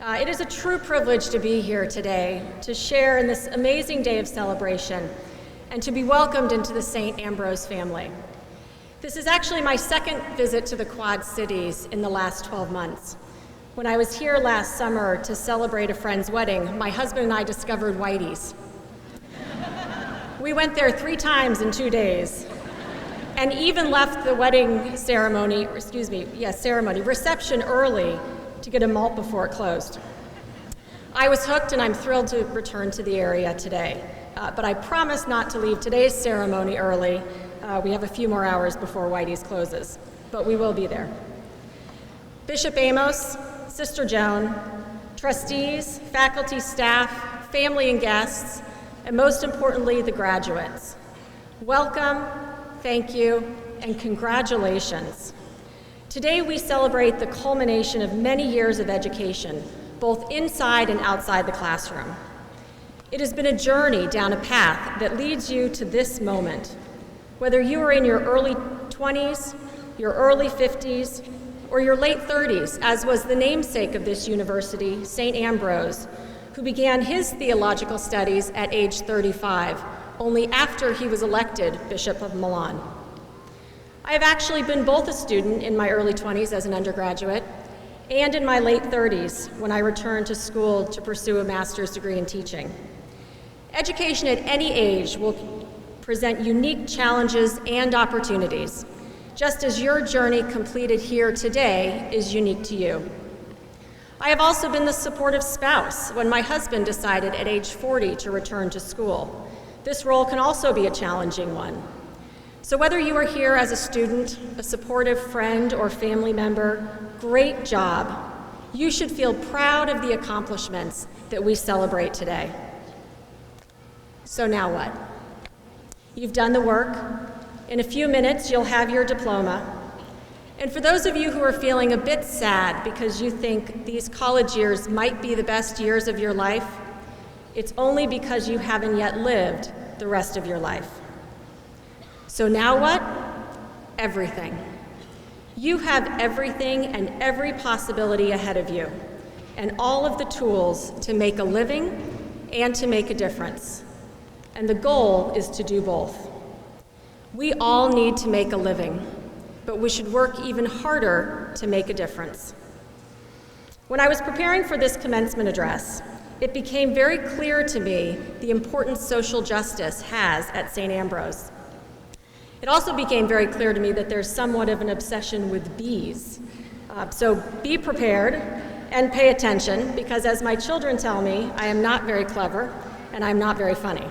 It is a true privilege to be here today, to share in this amazing day of celebration, and to be welcomed into the St. Ambrose family. This is actually my second visit to the Quad Cities in the last 12 months. When I was here last summer to celebrate a friend's wedding, my husband and I discovered Whitey's. We went there 3 times in 2 days, and even left the wedding reception early to get a malt before it closed. I was hooked, and I'm thrilled to return to the area today. But I promise not to leave today's ceremony early. We have a few more hours before Whitey's closes, but we will be there. Bishop Amos, Sister Joan, trustees, faculty, staff, family and guests, and most importantly, the graduates. Welcome, thank you, and congratulations. Today we celebrate the culmination of many years of education, both inside and outside the classroom. It has been a journey down a path that leads you to this moment. Whether you are in your early 20s, your early 50s, or your late 30s, as was the namesake of this university, St. Ambrose, who began his theological studies at age 35, only after he was elected Bishop of Milan. I have actually been both a student in my early 20s as an undergraduate and in my late 30s when I returned to school to pursue a master's degree in teaching. Education at any age will present unique challenges and opportunities, just as your journey completed here today is unique to you. I have also been the supportive spouse when my husband decided at age 40 to return to school. This role can also be a challenging one. So whether you are here as a student, a supportive friend, or family member, great job. You should feel proud of the accomplishments that we celebrate today. So now what? You've done the work. In a few minutes, you'll have your diploma. And for those of you who are feeling a bit sad because you think these college years might be the best years of your life, it's only because you haven't yet lived the rest of your life. So now what? Everything. You have everything and every possibility ahead of you, and all of the tools to make a living and to make a difference. And the goal is to do both. We all need to make a living, but we should work even harder to make a difference. When I was preparing for this commencement address, it became very clear to me the importance social justice has at St. Ambrose. It also became very clear to me that there's somewhat of an obsession with bees. So be prepared and pay attention, because as my children tell me, I am not very clever and I'm not very funny.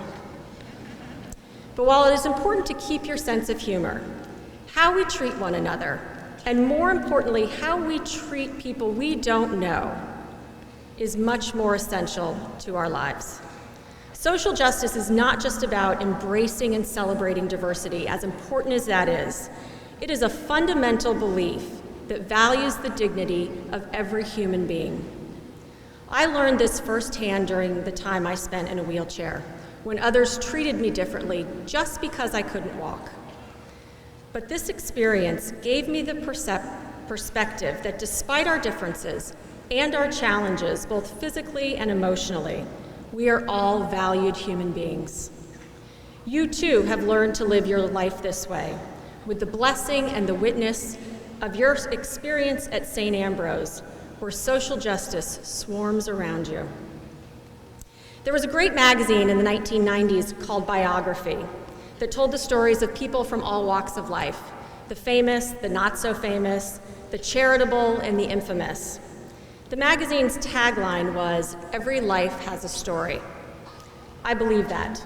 But while it is important to keep your sense of humor, how we treat one another, and more importantly, how we treat people we don't know, is much more essential to our lives. Social justice is not just about embracing and celebrating diversity, as important as that is. It is a fundamental belief that values the dignity of every human being. I learned this firsthand during the time I spent in a wheelchair, when others treated me differently just because I couldn't walk. But this experience gave me the perspective that despite our differences and our challenges, both physically and emotionally, we are all valued human beings. You too have learned to live your life this way, with the blessing and the witness of your experience at St. Ambrose, where social justice swarms around you. There was a great magazine in the 1990s called Biography that told the stories of people from all walks of life, the famous, the not so famous, the charitable, and the infamous. The magazine's tagline was, "Every life has a story." I believe that.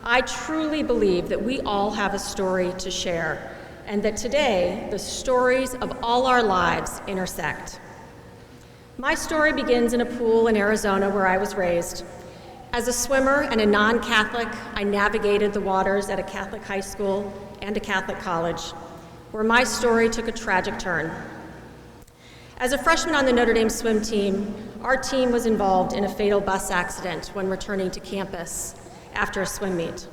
I truly believe that we all have a story to share, and that today, the stories of all our lives intersect. My story begins in a pool in Arizona where I was raised. As a swimmer and a non-Catholic, I navigated the waters at a Catholic high school and a Catholic college, where my story took a tragic turn. As a freshman on the Notre Dame swim team, our team was involved in a fatal bus accident when returning to campus after a swim meet.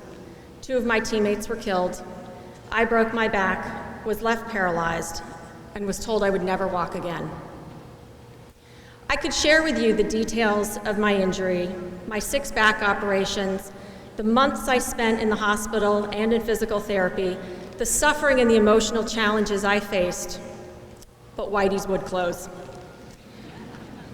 2 of my teammates were killed. I broke my back, was left paralyzed, and was told I would never walk again. I could share with you the details of my injury, my 6 back operations, the months I spent in the hospital and in physical therapy, the suffering and the emotional challenges I faced, but Whitey's would close.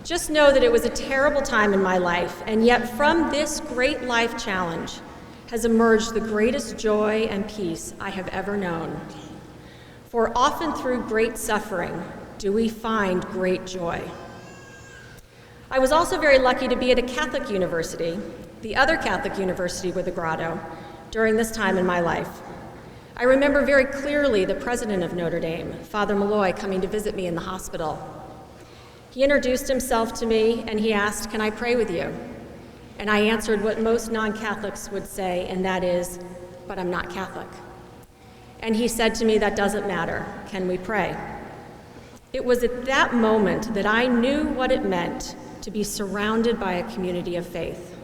Just know that it was a terrible time in my life, and yet from this great life challenge has emerged the greatest joy and peace I have ever known. For often through great suffering do we find great joy. I was also very lucky to be at a Catholic university, the other Catholic university with a grotto, during this time in my life. I remember very clearly the president of Notre Dame, Father Malloy, coming to visit me in the hospital. He introduced himself to me and he asked, "Can I pray with you?" And I answered what most non-Catholics would say, and that is, "But I'm not Catholic." And he said to me, "That doesn't matter. Can we pray?" It was at that moment that I knew what it meant to be surrounded by a community of faith.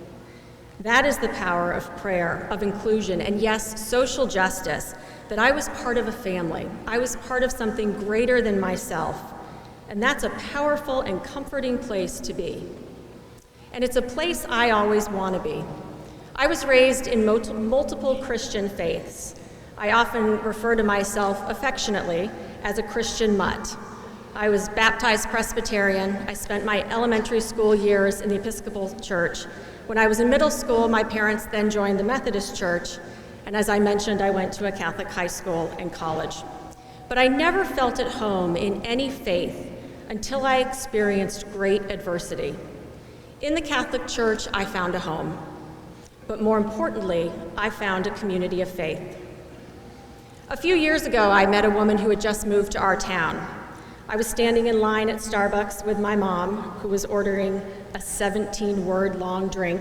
That is the power of prayer, of inclusion, and yes, social justice, that I was part of a family. I was part of something greater than myself, and that's a powerful and comforting place to be. And it's a place I always want to be. I was raised in multiple Christian faiths. I often refer to myself affectionately as a Christian mutt. I was baptized Presbyterian. I spent my elementary school years in the Episcopal Church. When I was in middle school, my parents then joined the Methodist Church, and as I mentioned, I went to a Catholic high school and college. But I never felt at home in any faith until I experienced great adversity. In the Catholic Church, I found a home. But more importantly, I found a community of faith. A few years ago, I met a woman who had just moved to our town. I was standing in line at Starbucks with my mom, who was ordering a 17-word long drink,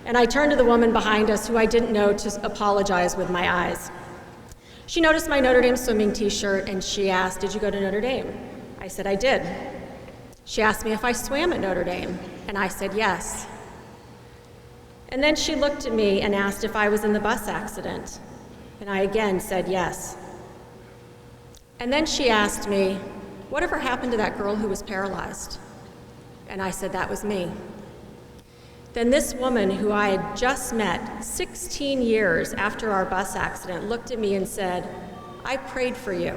and I turned to the woman behind us, who I didn't know, to apologize with my eyes. She noticed my Notre Dame swimming t-shirt, and she asked, "Did you go to Notre Dame?" I said, "I did." She asked me if I swam at Notre Dame, and I said yes. And then she looked at me and asked if I was in the bus accident, and I again said yes. And then she asked me, "Whatever happened to that girl who was paralyzed?" And I said, "That was me." Then this woman, who I had just met 16 years after our bus accident, looked at me and said, "I prayed for you."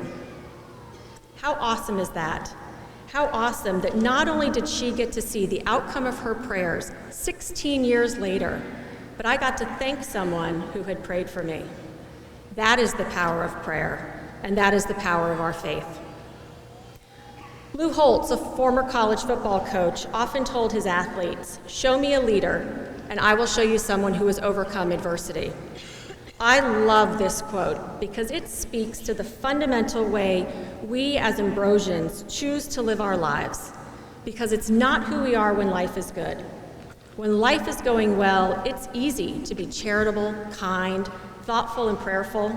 How awesome is that? How awesome that not only did she get to see the outcome of her prayers 16 years later, but I got to thank someone who had prayed for me. That is the power of prayer, and that is the power of our faith. Lou Holtz, a former college football coach, often told his athletes, "Show me a leader, and I will show you someone who has overcome adversity." I love this quote because it speaks to the fundamental way we as Ambrosians choose to live our lives, because it's not who we are when life is good. When life is going well, it's easy to be charitable, kind, thoughtful, and prayerful.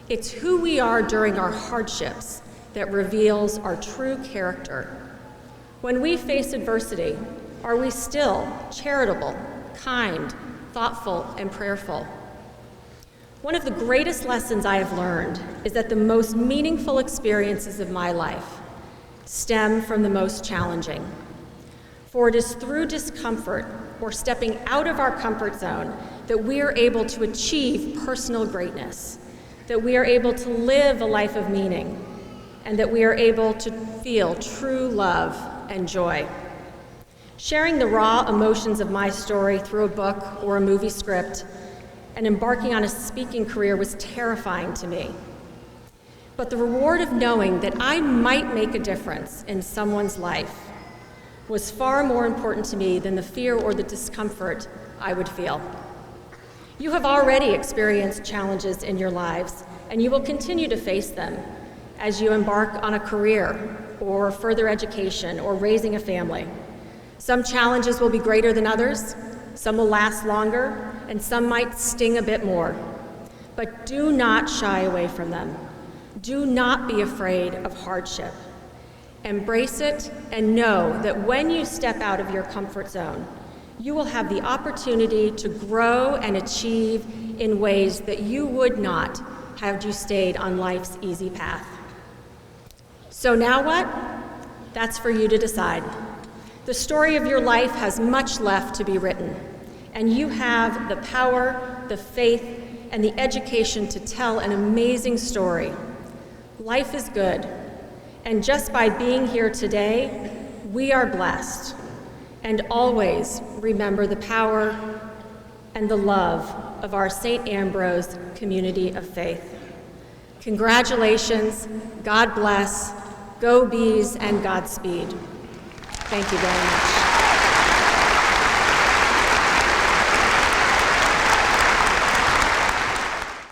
It's who we are during our hardships that reveals our true character. When we face adversity, are we still charitable, kind, thoughtful, and prayerful? One of the greatest lessons I have learned is that the most meaningful experiences of my life stem from the most challenging. For it is through discomfort or stepping out of our comfort zone that we are able to achieve personal greatness, that we are able to live a life of meaning, and that we are able to feel true love and joy. Sharing the raw emotions of my story through a book or a movie script and embarking on a speaking career was terrifying to me. But the reward of knowing that I might make a difference in someone's life was far more important to me than the fear or the discomfort I would feel. You have already experienced challenges in your lives, and you will continue to face them as you embark on a career or further education or raising a family. Some challenges will be greater than others, some will last longer, and some might sting a bit more. But do not shy away from them. Do not be afraid of hardship. Embrace it and know that when you step out of your comfort zone, you will have the opportunity to grow and achieve in ways that you would not had you stayed on life's easy path. So now what? That's for you to decide. The story of your life has much left to be written, and you have the power, the faith, and the education to tell an amazing story. Life is good, and just by being here today, we are blessed. And always remember the power and the love of our St. Ambrose community of faith. Congratulations, God bless, go Bees, and Godspeed. Thank you very much.